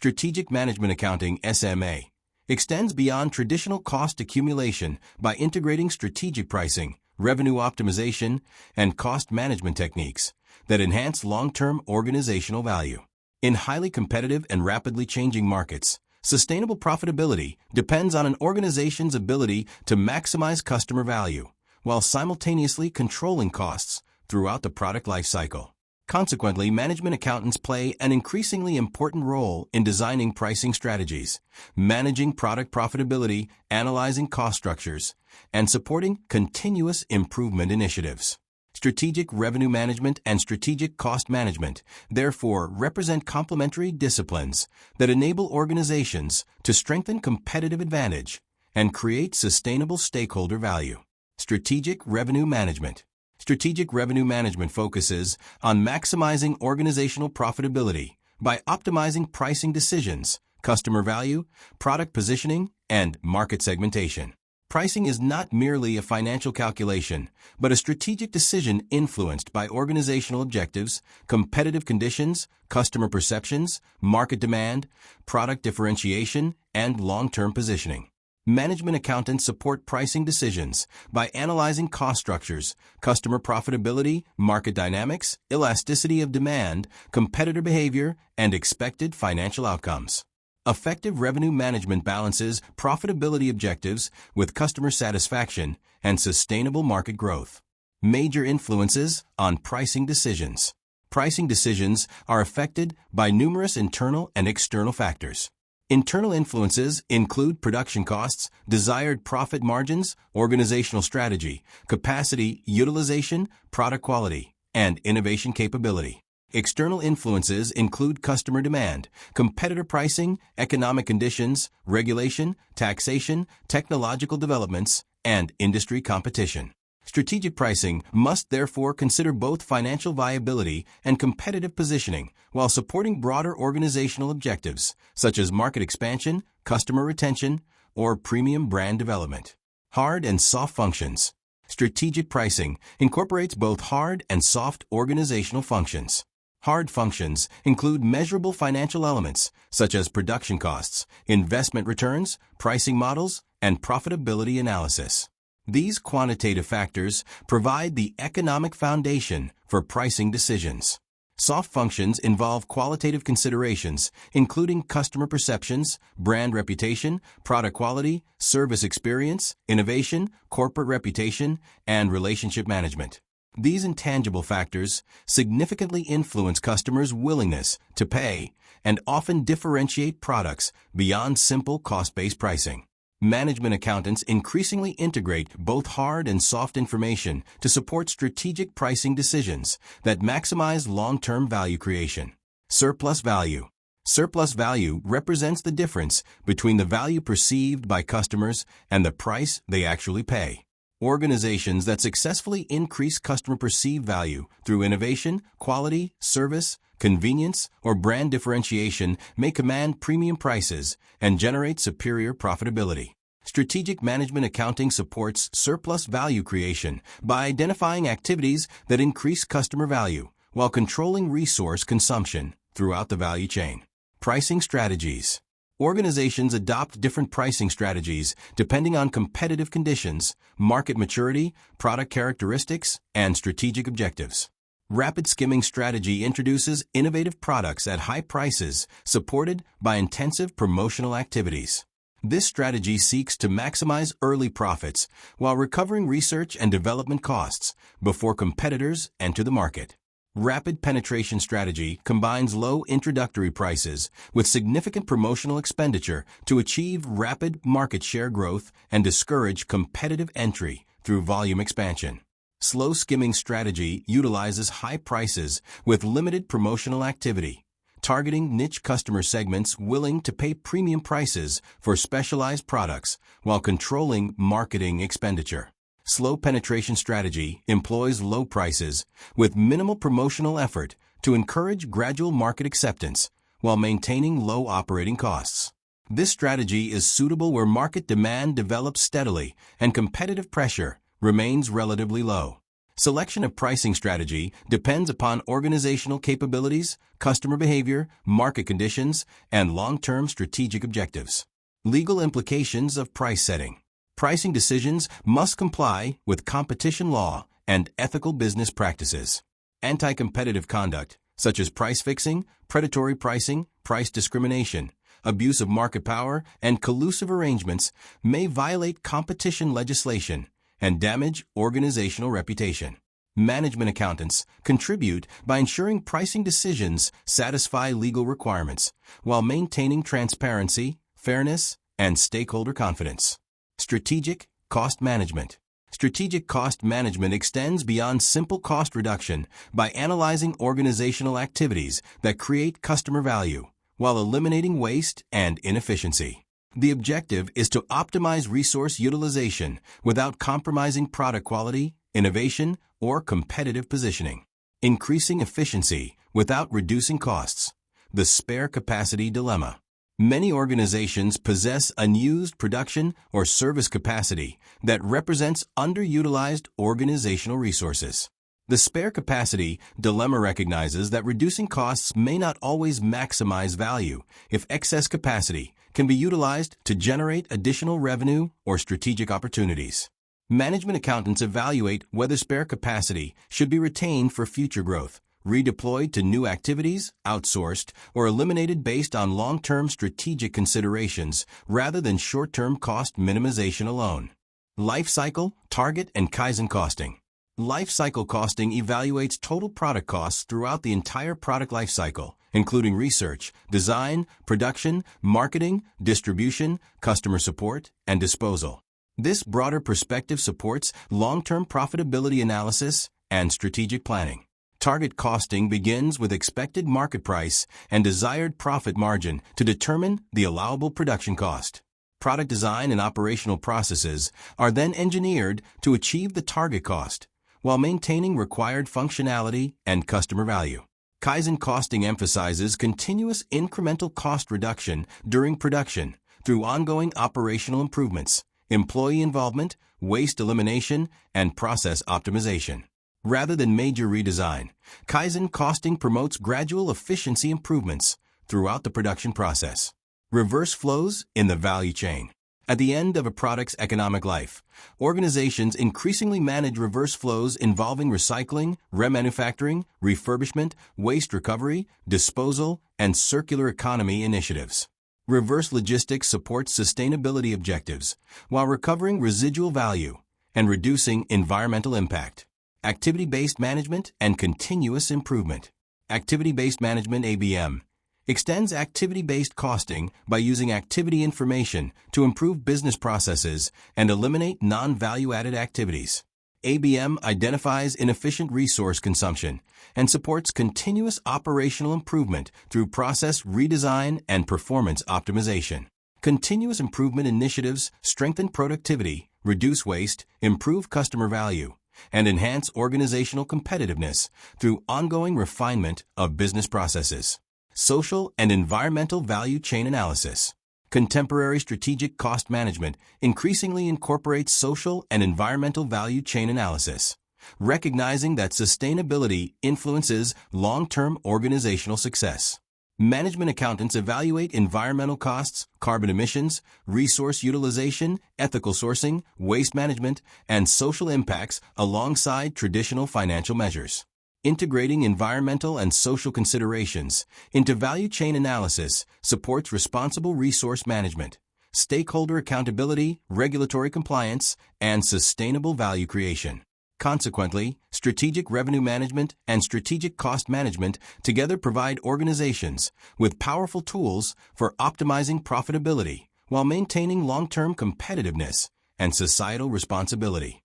Strategic Management Accounting (SMA) extends beyond traditional cost accumulation by integrating strategic pricing, revenue optimization, and cost management techniques that enhance long-term organizational value. In highly competitive and rapidly changing markets, sustainable profitability depends on an organization's ability to maximize customer value while simultaneously controlling costs throughout the product lifecycle. Consequently, management accountants play an increasingly important role in designing pricing strategies, managing product profitability, analyzing cost structures, and supporting continuous improvement initiatives. Strategic revenue management and strategic cost management, therefore, represent complementary disciplines that enable organizations to strengthen competitive advantage and create sustainable stakeholder value. Strategic revenue management. Strategic revenue management focuses on maximizing organizational profitability by optimizing pricing decisions, customer value, product positioning, and market segmentation. Pricing is not merely a financial calculation, but a strategic decision influenced by organizational objectives, competitive conditions, customer perceptions, market demand, product differentiation, and long-term positioning. Management accountants support pricing decisions by analyzing cost structures, customer profitability, market dynamics, elasticity of demand, competitor behavior, and expected financial outcomes. Effective revenue management balances profitability objectives with customer satisfaction and sustainable market growth. Major influences on pricing decisions. Pricing decisions are affected by numerous internal and external factors. Internal influences include production costs, desired profit margins, organizational strategy, capacity utilization, product quality, and innovation capability. External influences include customer demand, competitor pricing, economic conditions, regulation, taxation, technological developments, and industry competition. Strategic pricing must therefore consider both financial viability and competitive positioning while supporting broader organizational objectives such as market expansion, customer retention, or premium brand development. Hard and soft functions. Strategic pricing incorporates both hard and soft organizational functions. Hard functions include measurable financial elements such as production costs, investment returns, pricing models, and profitability analysis. These quantitative factors provide the economic foundation for pricing decisions. Soft functions involve qualitative considerations, including customer perceptions, brand reputation, product quality, service experience, innovation, corporate reputation, and relationship management. These intangible factors significantly influence customers' willingness to pay and often differentiate products beyond simple cost-based pricing. Management accountants increasingly integrate both hard and soft information to support strategic pricing decisions that maximize long-term value creation. Surplus value. Surplus value represents the difference between the value perceived by customers and the price they actually pay. Organizations that successfully increase customer perceived value through innovation, quality, service, convenience, or brand differentiation may command premium prices and generate superior profitability. Strategic management accounting supports surplus value creation by identifying activities that increase customer value while controlling resource consumption throughout the value chain. Pricing strategies. Organizations adopt different pricing strategies depending on competitive conditions, market maturity, product characteristics, and strategic objectives. Rapid skimming strategy introduces innovative products at high prices supported by intensive promotional activities. This strategy seeks to maximize early profits while recovering research and development costs before competitors enter the market. Rapid penetration strategy combines low introductory prices with significant promotional expenditure to achieve rapid market share growth and discourage competitive entry through volume expansion. Slow skimming strategy utilizes high prices with limited promotional activity, targeting niche customer segments willing to pay premium prices for specialized products while controlling marketing expenditure. Slow penetration strategy employs low prices with minimal promotional effort to encourage gradual market acceptance while maintaining low operating costs. This strategy is suitable where market demand develops steadily and competitive pressure remains relatively low. Selection of pricing strategy depends upon organizational capabilities, customer behavior, market conditions, and long-term strategic objectives. Legal implications of price setting. Pricing decisions must comply with competition law and ethical business practices. Anti-competitive conduct, such as price fixing, predatory pricing, price discrimination, abuse of market power, and collusive arrangements, may violate competition legislation and damage organizational reputation. Management accountants contribute by ensuring pricing decisions satisfy legal requirements while maintaining transparency, fairness, and stakeholder confidence. Strategic cost management. Strategic cost management extends beyond simple cost reduction by analyzing organizational activities that create customer value while eliminating waste and inefficiency. The objective is to optimize resource utilization without compromising product quality, innovation, or competitive positioning. Increasing efficiency without reducing costs. The spare capacity dilemma. Many organizations possess unused production or service capacity that represents underutilized organizational resources. The spare capacity dilemma recognizes that reducing costs may not always maximize value if excess capacity can be utilized to generate additional revenue or strategic opportunities. Management accountants evaluate whether spare capacity should be retained for future growth, redeployed to new activities, outsourced, or eliminated based on long-term strategic considerations rather than short-term cost minimization alone. Life cycle, target, and Kaizen costing. Life cycle costing evaluates total product costs throughout the entire product life cycle, including research, design, production, marketing, distribution, customer support, and disposal. This broader perspective supports long-term profitability analysis and strategic planning. Target costing begins with expected market price and desired profit margin to determine the allowable production cost. Product design and operational processes are then engineered to achieve the target cost while maintaining required functionality and customer value. Kaizen costing emphasizes continuous incremental cost reduction during production through ongoing operational improvements, employee involvement, waste elimination, and process optimization. Rather than major redesign, Kaizen costing promotes gradual efficiency improvements throughout the production process. Reverse flows in the value chain. At the end of a product's economic life, organizations increasingly manage reverse flows involving recycling, remanufacturing, refurbishment, waste recovery, disposal, and circular economy initiatives. Reverse logistics supports sustainability objectives while recovering residual value and reducing environmental impact. Activity-based management and continuous improvement. Activity-based management (ABM) extends activity-based costing by using activity information to improve business processes and eliminate non-value-added activities. ABM identifies inefficient resource consumption and supports continuous operational improvement through process redesign and performance optimization. Continuous improvement initiatives strengthen productivity, reduce waste, improve customer value, and enhance organizational competitiveness through ongoing refinement of business processes. Social and environmental value chain analysis. Contemporary strategic cost management increasingly incorporates social and environmental value chain analysis, recognizing that sustainability influences long-term organizational success. Management accountants evaluate environmental costs, carbon emissions, resource utilization, ethical sourcing, waste management, and social impacts alongside traditional financial measures. Integrating environmental and social considerations into value chain analysis supports responsible resource management, stakeholder accountability, regulatory compliance, and sustainable value creation. Consequently, strategic revenue management and strategic cost management together provide organizations with powerful tools for optimizing profitability while maintaining long-term competitiveness and societal responsibility.